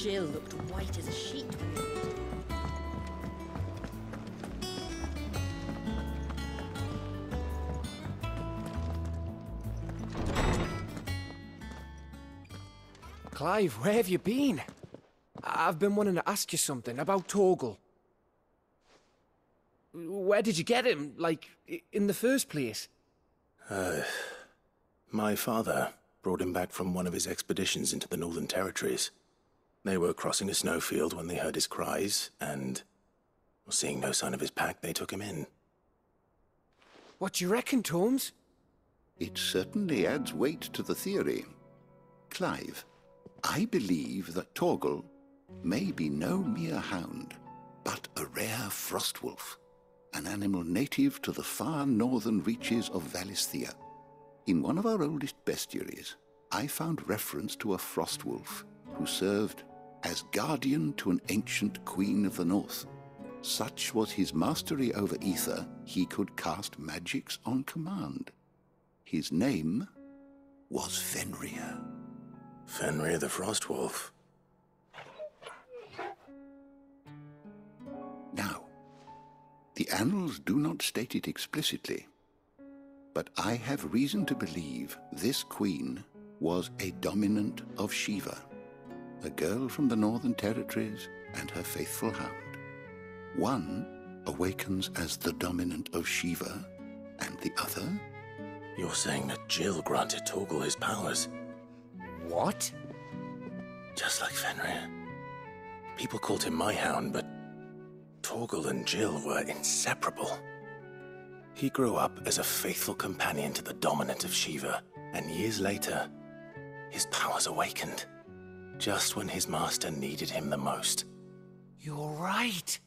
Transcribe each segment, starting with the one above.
Jill looked white as a sheet when we... Clive, where have you been? I've been wanting to ask you something about Torgal. Where did you get him, like, in the first place? My father brought him back from one of his expeditions into the Northern Territories. They were crossing a snowfield when they heard his cries, and, seeing no sign of his pack, they took him in. What do you reckon, Tomes? It certainly adds weight to the theory. Clive, I believe that Torgal may be no mere hound, but a rare frostwolf, an animal native to the far northern reaches of Valisthea. In one of our oldest bestiaries, I found reference to a frostwolf who served as guardian to an ancient queen of the north. Such was his mastery over ether, he could cast magics on command. His name was Fenrir. Fenrir the Frostwolf. Now, the annals do not state it explicitly, but I have reason to believe this queen was a dominant of Shiva, a girl from the Northern Territories and her faithful hound. One awakens as the dominant of Shiva, and the other? You're saying that Jill granted Torgal his powers? What? Just like Fenrir. People called him my hound, but Torgal and Jill were inseparable. He grew up as a faithful companion to the dominant of Shiva, and years later, his powers awakened, just when his master needed him the most. You're right.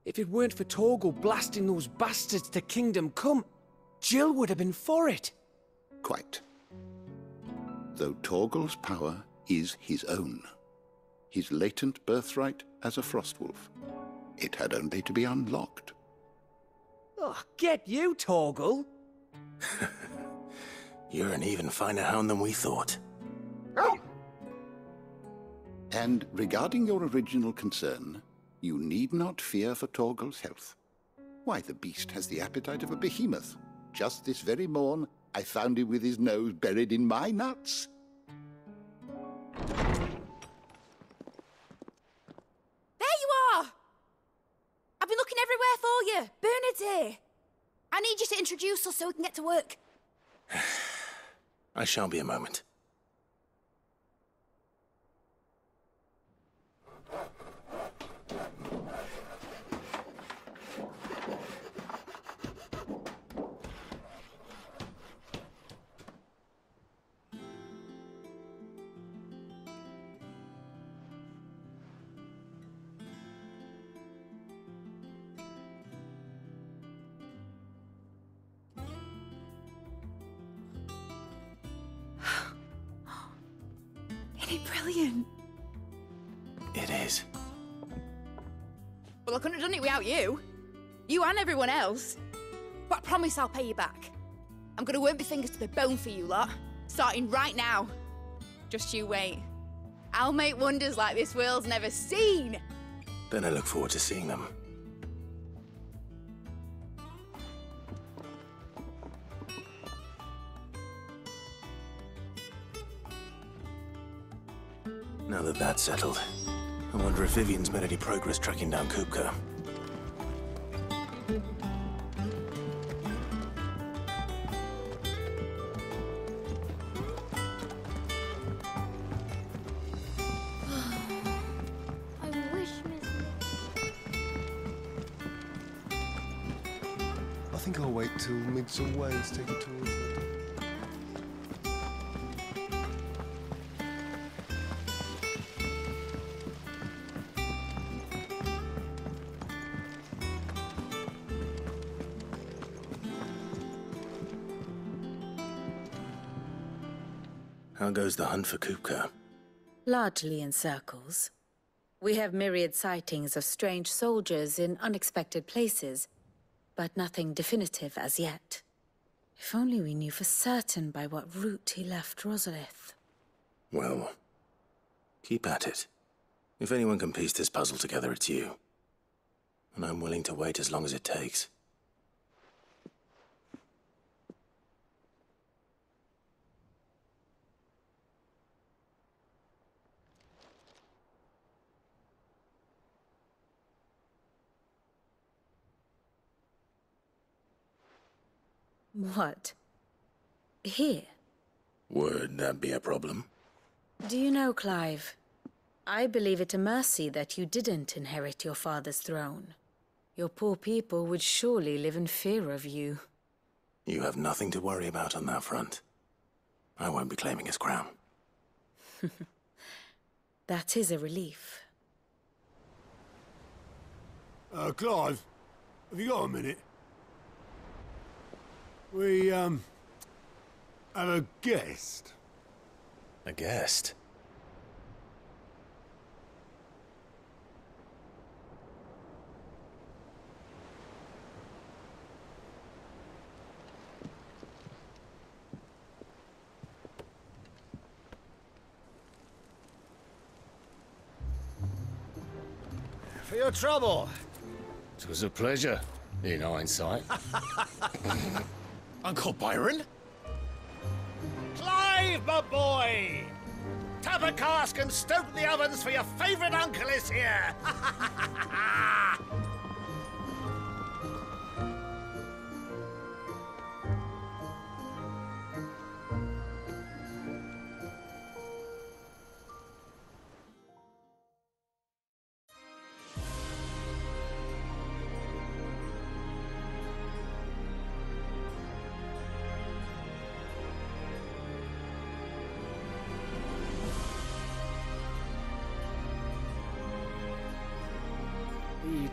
If it weren't for Torgal blasting those bastards to Kingdom Come, Jill would have been for it. Quite. Though Torgal's power is his own, his latent birthright as a Frostwolf, it had only to be unlocked. Oh, get you, Torgal! You're an even finer hound than we thought. And regarding your original concern, you need not fear for Torgal's health. Why, the beast has the appetite of a behemoth. Just this very morn, I found him with his nose buried in my nuts. There you are! I've been looking everywhere for you. Bernard's here. I need you to introduce us so we can get to work. I shall be a moment. Isn't it brilliant? It is. Well, I couldn't have done it without you. You and everyone else. But I promise I'll pay you back. I'm gonna work my fingers to the bone for you lot, starting right now. Just you wait. I'll make wonders like this world's never seen. Then I look forward to seeing them. Now that that's settled, I wonder if Vivian's made any progress tracking down Kupka. I wish I think I'll wait till mid's away to take a tour. How goes the hunt for Kupka? Largely in circles. We have myriad sightings of strange soldiers in unexpected places, but nothing definitive as yet. If only we knew for certain by what route he left Rosalith. Well, keep at it. If anyone can piece this puzzle together, it's you. And I'm willing to wait as long as it takes. What? Here? Would that be a problem? Do you know, Clive, I believe it a mercy that you didn't inherit your father's throne. Your poor people would surely live in fear of you. You have nothing to worry about on that front. I won't be claiming his crown. That is a relief. Clive, have you got a minute? We, have a guest. A guest? For your trouble. It was a pleasure, in hindsight. Uncle Byron? Clive, my boy! Tap a cask and stoke the ovens, for your favourite uncle is here!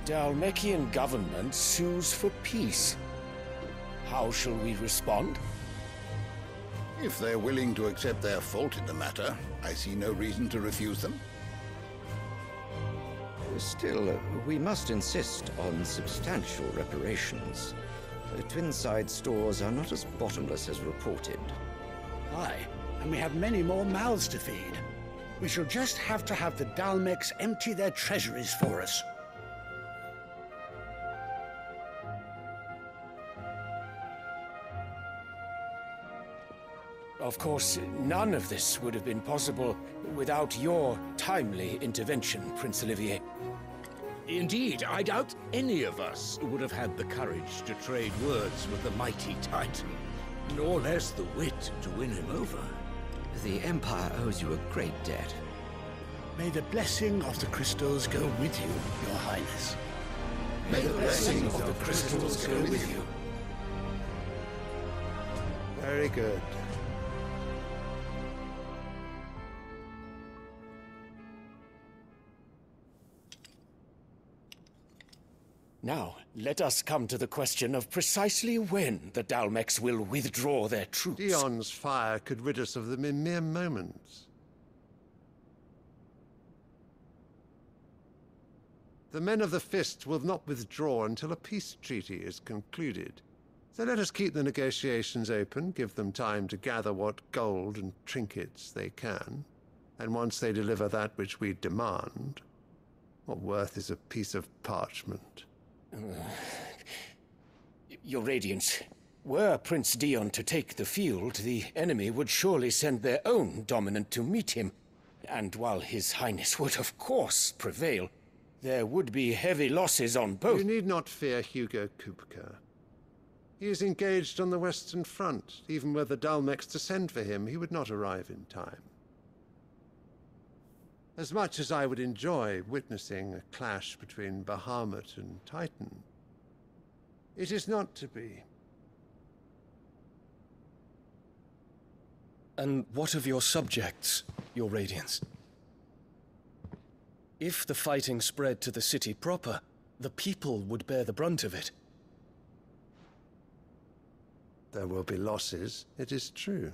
The Dalmekian government sues for peace. How shall we respond? If they're willing to accept their fault in the matter, I see no reason to refuse them. Still, we must insist on substantial reparations. Twinside stores are not as bottomless as reported. Aye, and we have many more mouths to feed. We shall just have to have the Dalmeks empty their treasuries for us. Of course, none of this would have been possible without your timely intervention, Prince Olivier. Indeed, I doubt any of us would have had the courage to trade words with the mighty Titan, nor less the wit to win him over. The Empire owes you a great debt. May the blessing of the crystals go with you, Your Highness. May the blessing of the crystals go with you. Very good. Now, let us come to the question of precisely when the Dalmeks will withdraw their troops. Dion's fire could rid us of them in mere moments. The men of the Fist will not withdraw until a peace treaty is concluded. So let us keep the negotiations open, give them time to gather what gold and trinkets they can. And once they deliver that which we demand, what worth is a piece of parchment? Your Radiance, were Prince Dion to take the field, the enemy would surely send their own dominant to meet him. And while His Highness would of course prevail, there would be heavy losses on both. You need not fear Hugo Kupka. He is engaged on the Western Front. Even were the Dalmeks to send for him, he would not arrive in time. As much as I would enjoy witnessing a clash between Bahamut and Titan, it is not to be. And what of your subjects, Your Radiance? If the fighting spread to the city proper, the people would bear the brunt of it. There will be losses, it is true.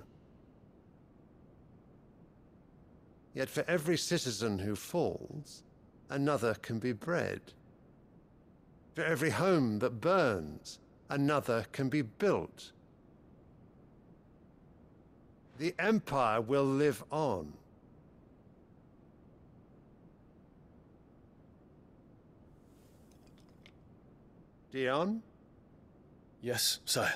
Yet for every citizen who falls, another can be bred. For every home that burns, another can be built. The Empire will live on. Dion? Yes, sire.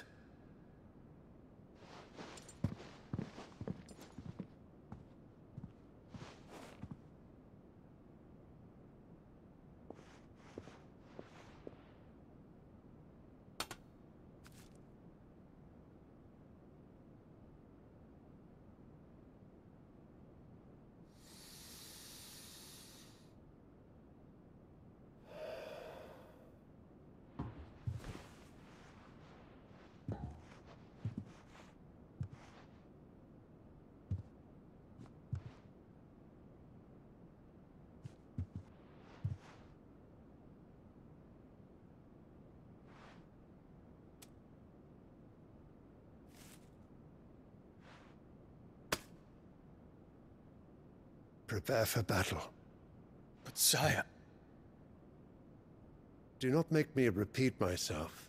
Prepare for battle. But sire... Do not make me repeat myself.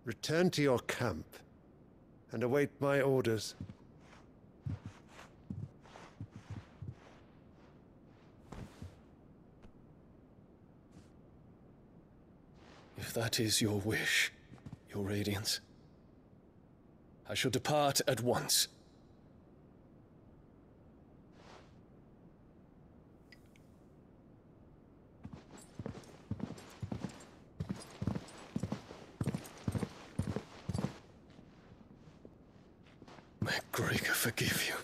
Return to your camp and await my orders. If that is your wish, your Radiance, I shall depart at once. May Gregor forgive you.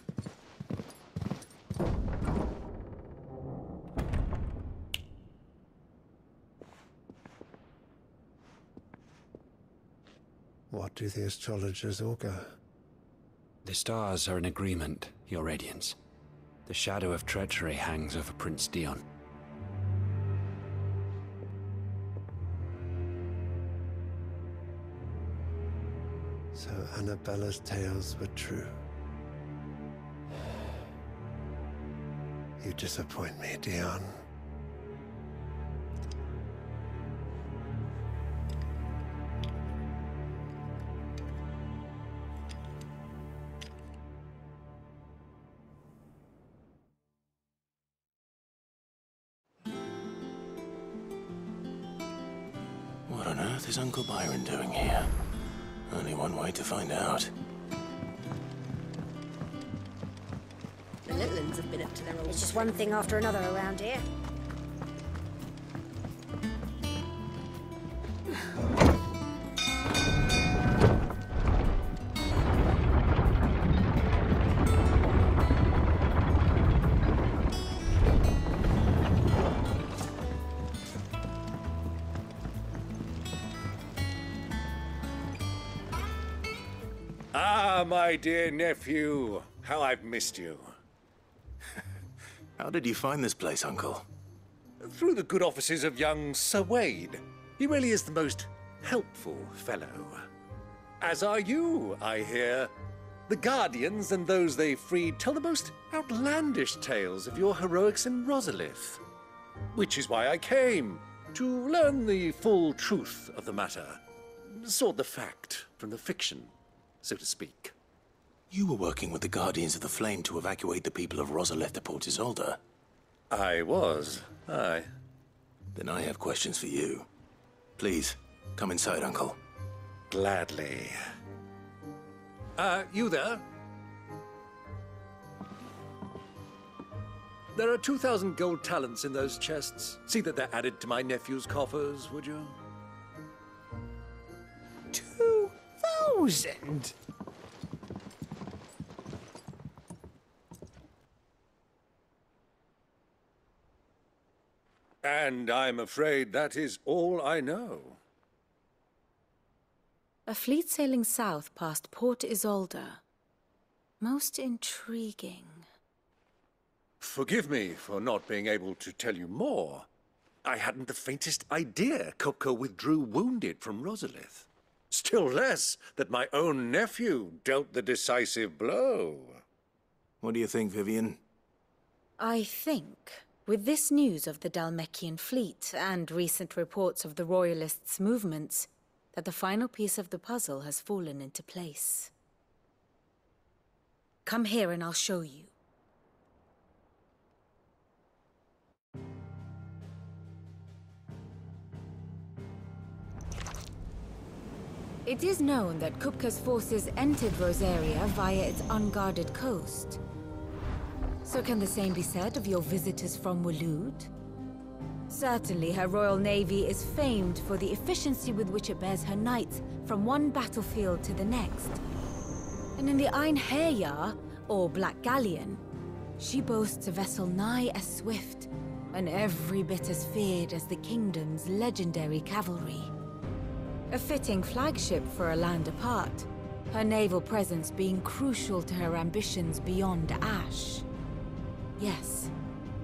What do the astrologers augur? The stars are in agreement, Your Radiance. The shadow of treachery hangs over Prince Dion. So Annabella's tales were true. You disappoint me, Dion. What on earth is Uncle Byron doing here? Only one way to find out. The little ones have been up to their old... It's just one thing after another around here. Ah, my dear nephew. How I've missed you. How did you find this place, Uncle? Through the good offices of young Sir Wade. He really is the most helpful fellow. As are you, I hear. The Guardians and those they freed tell the most outlandish tales of your heroics in Rosalith. Which is why I came, to learn the full truth of the matter. Sort the fact from the fiction, so to speak. You were working with the Guardians of the Flame to evacuate the people of Rosalith to Port Isolde. I was, aye. Then I have questions for you. Please, come inside, Uncle. Gladly. You there? There are 2,000 gold talents in those chests. See that they're added to my nephew's coffers, would you? 2,000? And I'm afraid that is all I know. A fleet sailing south past Port Isolde. Most intriguing. Forgive me for not being able to tell you more. I hadn't the faintest idea Coco withdrew wounded from Rosalith. Still less that my own nephew dealt the decisive blow. What do you think, Vivian? I think, with this news of the Dhalmekian fleet and recent reports of the Royalists' movements, that the final piece of the puzzle has fallen into place. Come here and I'll show you. It is known that Kupka's forces entered Rosaria via its unguarded coast. So can the same be said of your visitors from Waloed? Certainly, her royal navy is famed for the efficiency with which it bears her knights from one battlefield to the next. And in the Einherjar, or Black Galleon, she boasts a vessel nigh as swift and every bit as feared as the kingdom's legendary cavalry. A fitting flagship for a land apart, her naval presence being crucial to her ambitions beyond Ash. Yes,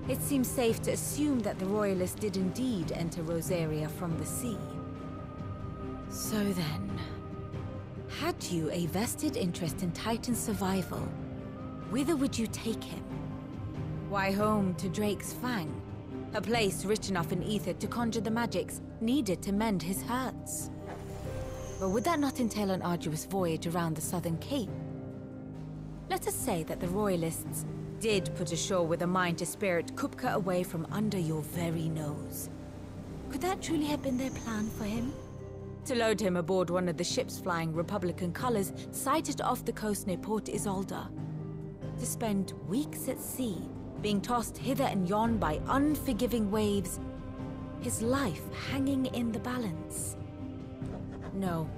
it seems safe to assume that the Royalists did indeed enter Rosaria from the sea. So then, had you a vested interest in Titan's survival, whither would you take him? Why, home to Drake's Fang, a place rich enough in ether to conjure the magics needed to mend his hurts. But would that not entail an arduous voyage around the southern cape? Let us say that the Royalists did put ashore with a mind to spirit Kupka away from under your very nose. Could that truly have been their plan for him? To load him aboard one of the ships flying Republican colors sighted off the coast near Port Isolde? To spend weeks at sea, being tossed hither and yon by unforgiving waves, his life hanging in the balance? No.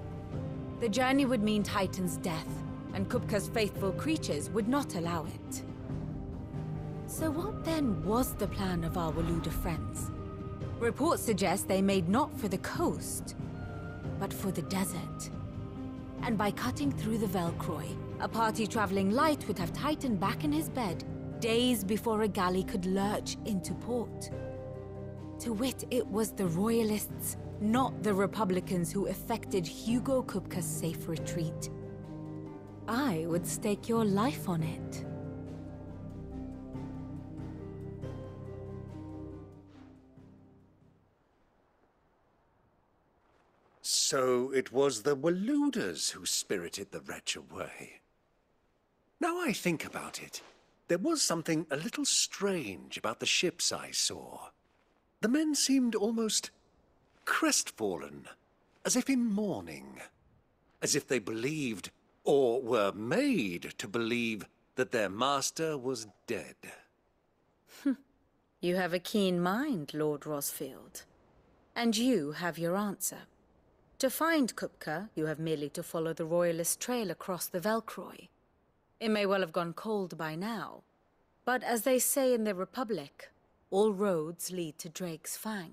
The journey would mean Titan's death, and Kupka's faithful creatures would not allow it. So what then was the plan of our Waluda friends? Reports suggest they made not for the coast, but for the desert. And by cutting through the Velcroy, a party traveling light would have Titan back in his bed days before a galley could lurch into port. To wit, it was the Royalists, not the Republicans, who effected Hugo Kupka's safe retreat. I would stake your life on it. So it was the Waluders who spirited the wretch away. Now I think about it, there was something a little strange about the ships I saw. The men seemed almost crestfallen, as if in mourning, as if they believed, or were made to believe, that their master was dead. You have a keen mind, Lord Rosfield. And you have your answer. To find Kupka, you have merely to follow the Royalist trail across the Velcroy. It may well have gone cold by now, but as they say in the Republic, all roads lead to Drake's Fang.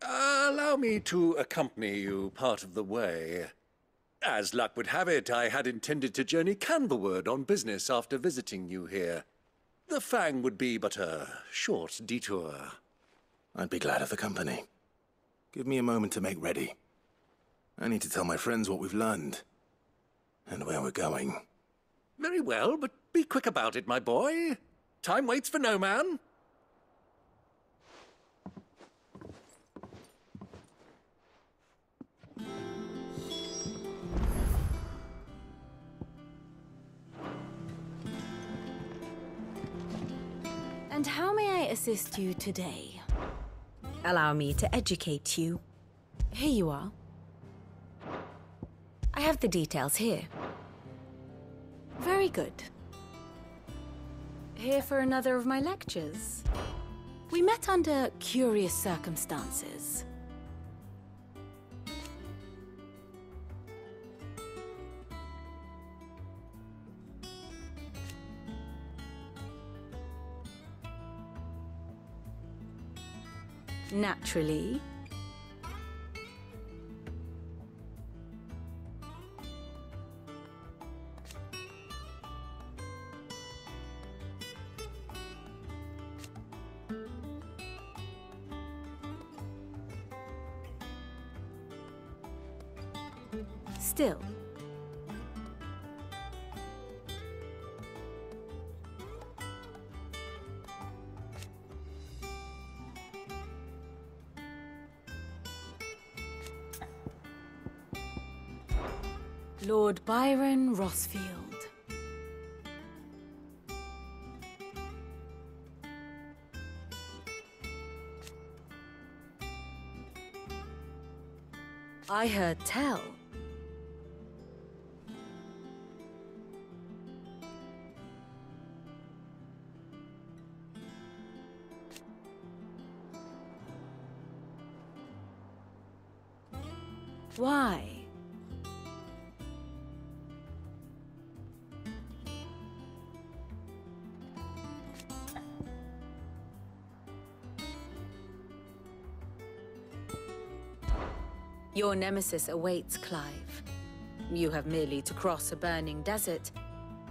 Allow me to accompany you part of the way. As luck would have it, I had intended to journey Canverward on business after visiting you here. The Fang would be but a short detour. I'd be glad of the company. Give me a moment to make ready. I need to tell my friends what we've learned, and where we're going. Very well, but be quick about it, my boy. Time waits for no man. And how may I assist you today? Allow me to educate you. Here you are. I have the details here. Very good. Here for another of my lectures. We met under curious circumstances. Naturally. Still. Lord Byron Rosfield. I heard tell Why? Your nemesis awaits, Clive. You have merely to cross a burning desert,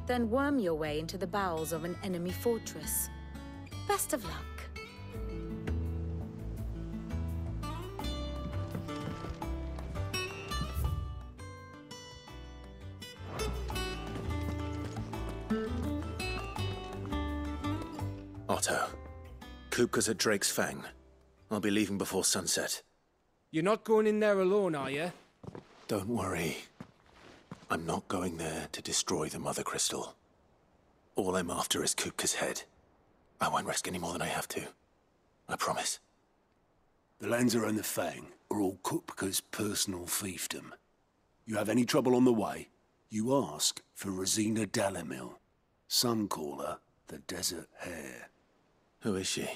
then worm your way into the bowels of an enemy fortress. Best of luck. Otto, Kupka's at Drake's Fang. I'll be leaving before sunset. You're not going in there alone, are you? Don't worry. I'm not going there to destroy the Mother Crystal. All I'm after is Kupka's head. I won't risk any more than I have to. I promise. The Lanza and the Fang are all Kupka's personal fiefdom. You have any trouble on the way, you ask for Rosina Dalimil. Some call her the Desert Hare. Who is she?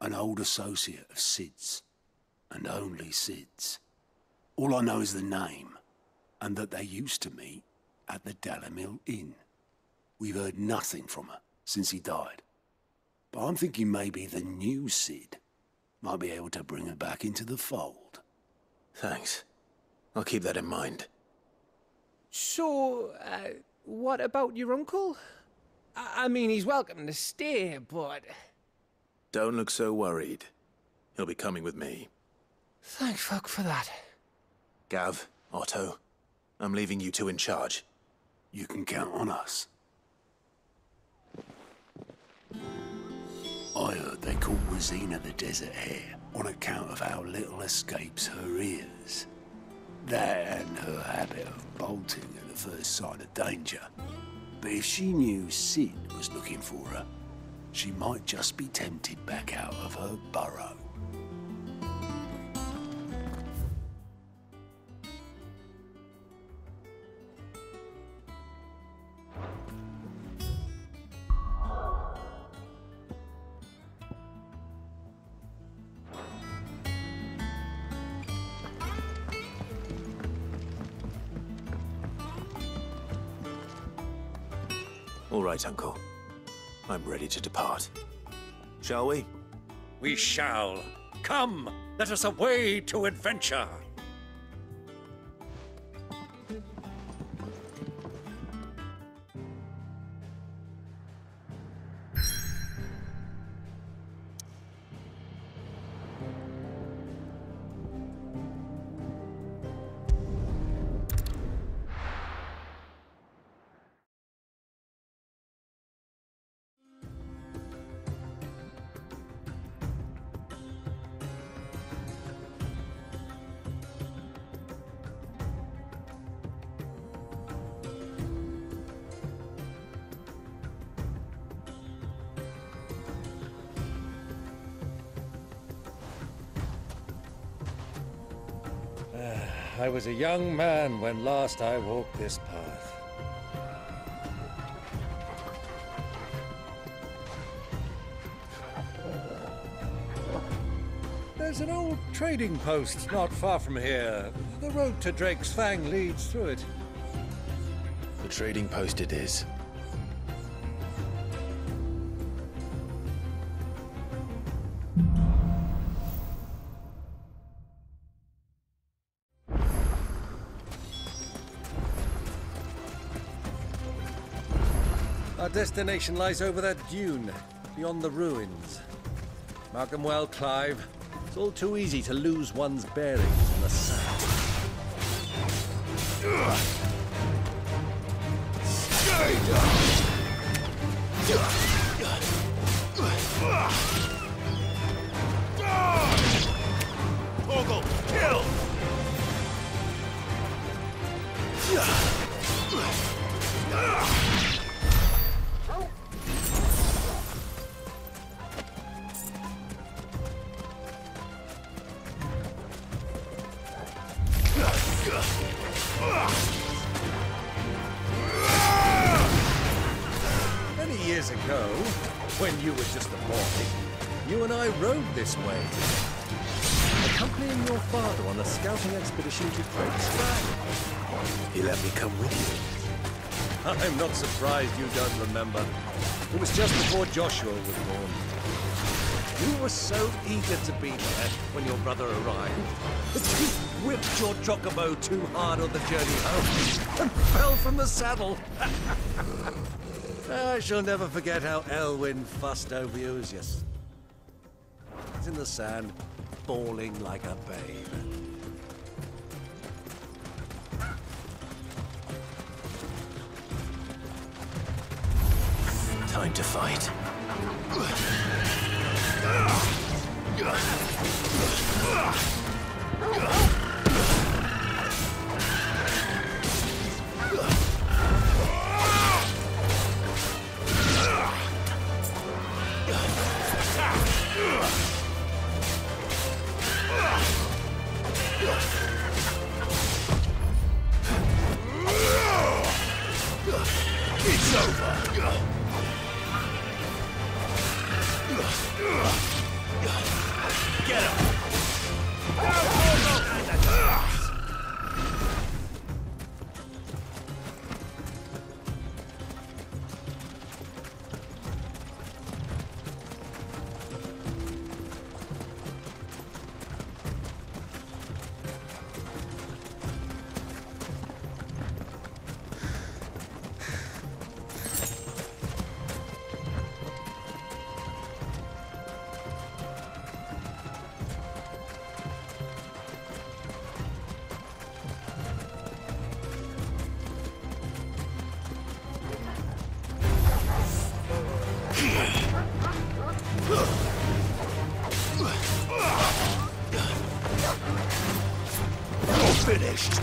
An old associate of Sid's. And only Sid's. All I know is the name, and that they used to meet at the Dalimil Inn. We've heard nothing from her since he died. But I'm thinking maybe the new Sid might be able to bring her back into the fold. Thanks. I'll keep that in mind. So, what about your uncle? I mean, he's welcome to stay, but... Don't look so worried. He'll be coming with me. Thank fuck for that. Gav, Otto, I'm leaving you two in charge. You can count on us. I heard they call Rosina the Desert Hare on account of how little escapes her ears. That and her habit of bolting at the first sign of danger. But if she knew Sid was looking for her, she might just be tempted back out of her burrow. All right, Uncle. I'm ready to depart. Shall we? We shall. Come, let us away to adventure. I was a young man when last I walked this path. There's an old trading post not far from here. The road to Drake's Fang leads through it. The trading post it is. Our destination lies over that dune, beyond the ruins. Mark them well, Clive. It's all too easy to lose one's bearings in the sand. Torgal, kill! Many years ago, when you were just a boy, you and I rode this way. A accompanying your father on a scouting expedition to Craig's. He let me come with you. I'm not surprised you don't remember. It was just before Joshua was born. You were so eager to be there when your brother arrived that you whipped your chocobo too hard on the journey home and fell from the saddle. I shall never forget how Elwyn fussed over you as you sat in the sand, bawling like a babe. Time to fight. It's over. Get him! Finished.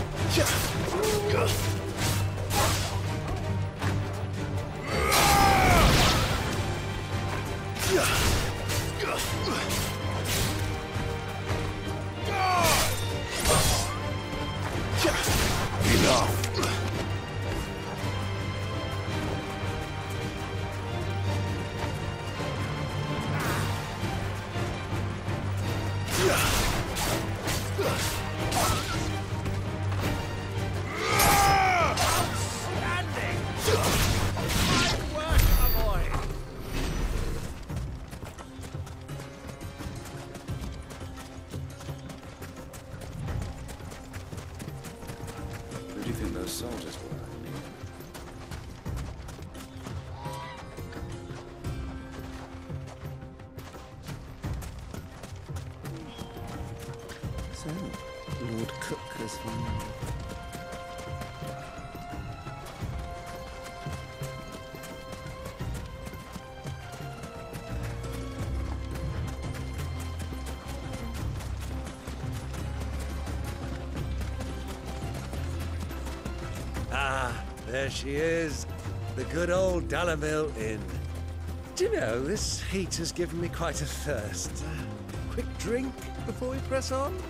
Who do you think those soldiers were? So, Lord Cook has found. Ah, there she is. The good old Dalamil Inn. Do you know, this heat has given me quite a thirst. Quick drink before we press on?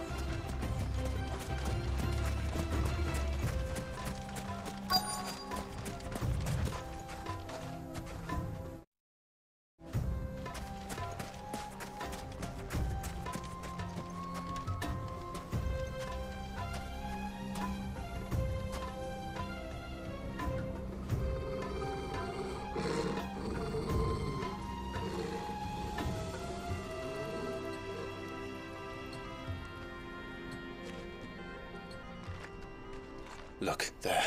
Look, there.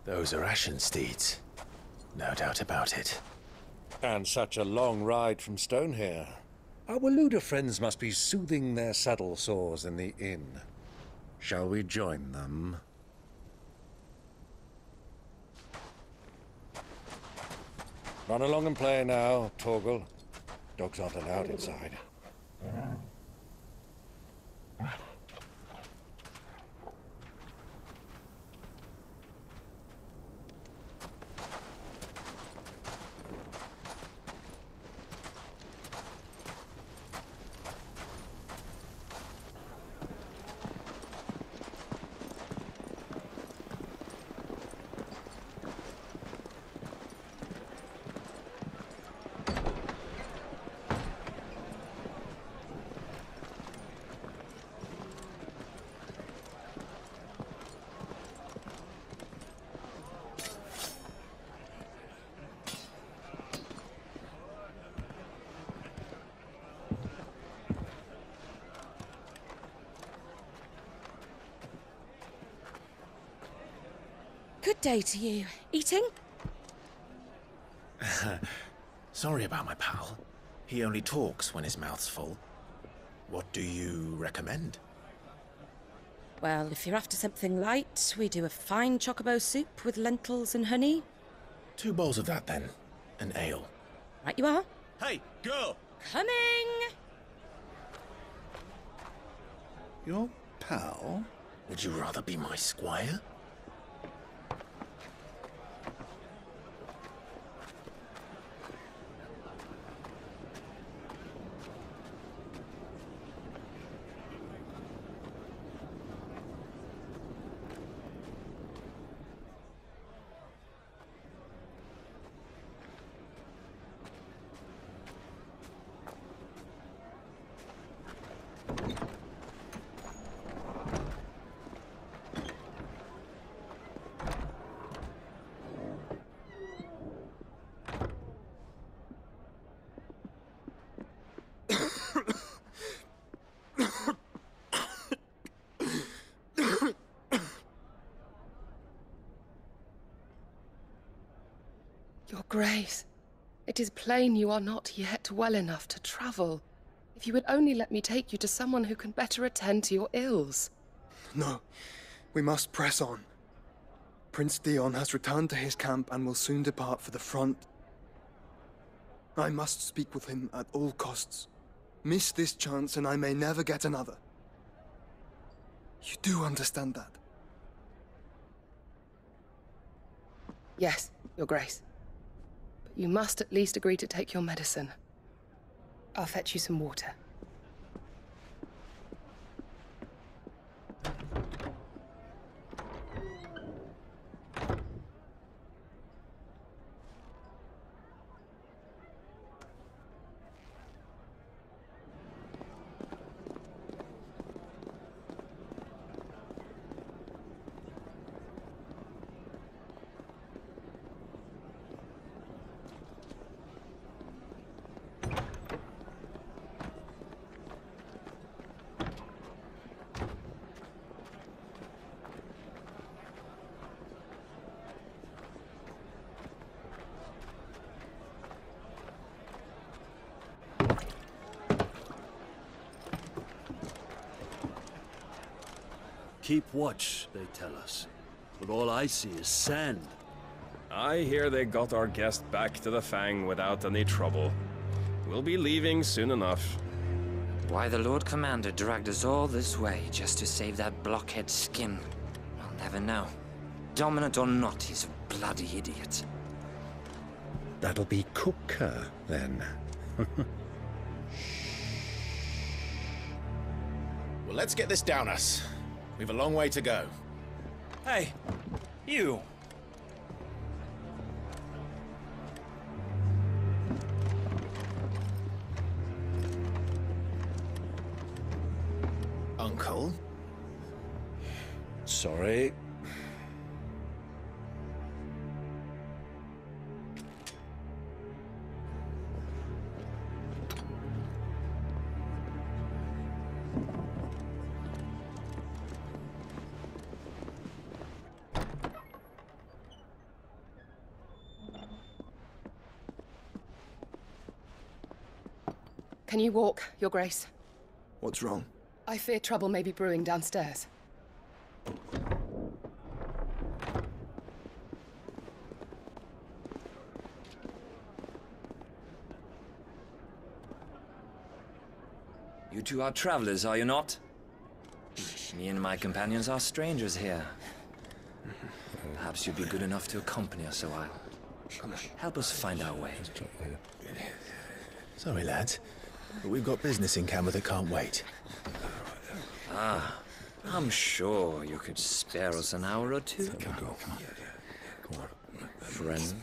Those are Ashen steeds. No doubt about it. And such a long ride from Stonehere. Our Waluda friends must be soothing their saddle sores in the inn. Shall we join them? Run along and play now, Torgal. Dogs aren't allowed inside. Good day to you. Eating? Sorry about my pal. He only talks when his mouth's full. What do you recommend? Well, if you're after something light, we do a fine chocobo soup with lentils and honey. 2 bowls of that, then. An ale. Right you are. Hey, girl! Coming! Your pal? Would you rather be my squire? Your Grace, it is plain you are not yet well enough to travel. If you would only let me take you to someone who can better attend to your ills. No, we must press on. Prince Dion has returned to his camp and will soon depart for the front. I must speak with him at all costs. Miss this chance and I may never get another. You do understand that? Yes, Your Grace. But you must at least agree to take your medicine. I'll fetch you some water. Keep watch, they tell us. But all I see is sand. I hear they got our guest back to the Fang without any trouble. We'll be leaving soon enough. Why the Lord Commander dragged us all this way just to save that blockhead skin, I'll never know. Dominant or not, he's a bloody idiot. That'll be Cooker, then. Well, let's get this down us. We've a long way to go. Hey, you! Uncle? Sorry. Can you walk, Your Grace? What's wrong? I fear trouble may be brewing downstairs. You two are travelers, are you not? Me and my companions are strangers here. Perhaps you'd be good enough to accompany us a while. Help us find our way. Sorry, lads, but we've got business in camera that can't wait. Ah, I'm sure you could spare us an hour or two. Go. Friend.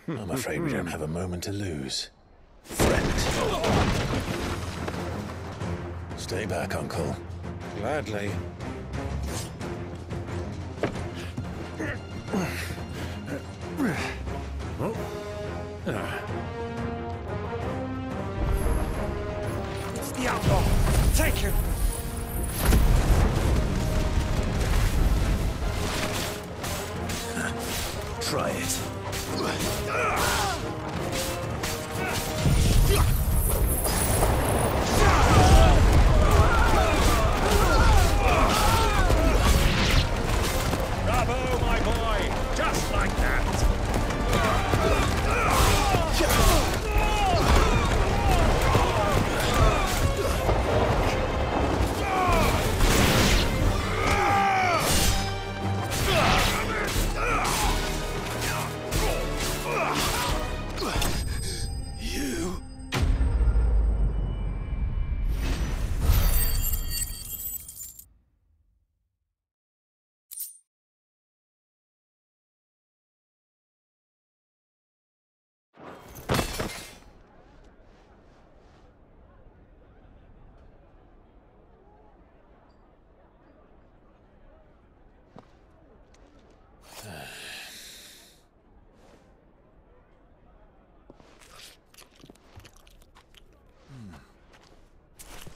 I'm afraid we don't have a moment to lose. Friend. Stay back, Uncle. Gladly. It's the outlaw! Take him! Try it. Bravo, my boy! Just like that!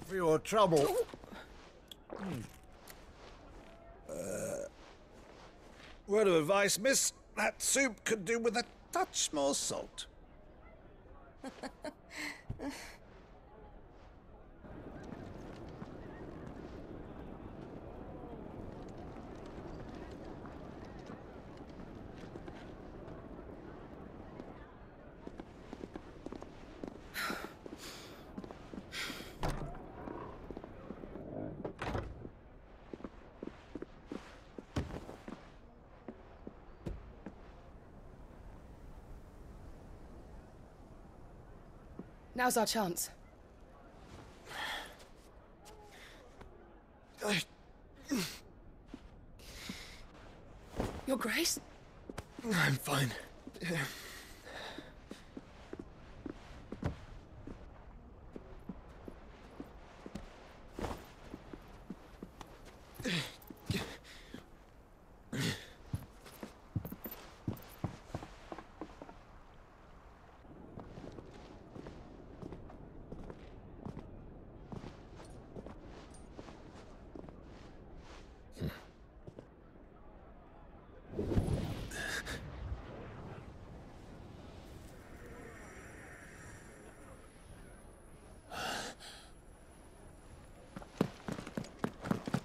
For your trouble. Word of advice, miss. That soup could do with a touch more salt. Now's our chance. Your Grace? I'm fine.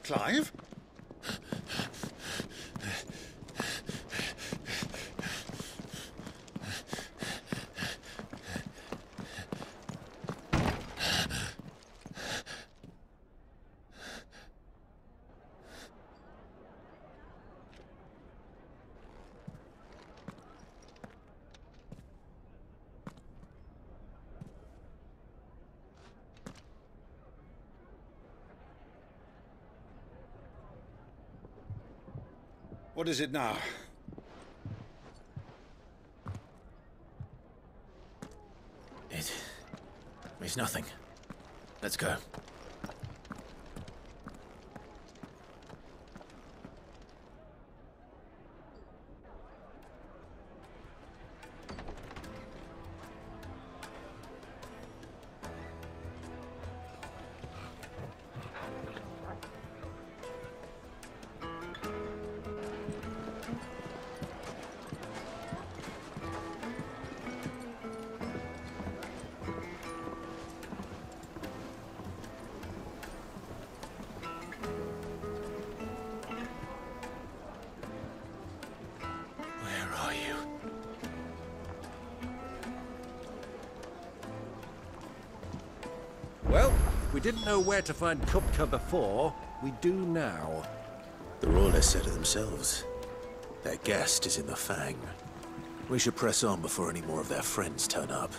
Clive? What is it now? It's nothing. Let's go. Well, we didn't know where to find Kupka before. We do now. The Royalists said it themselves. Their guest is in the Fang. We should press on before any more of their friends turn up.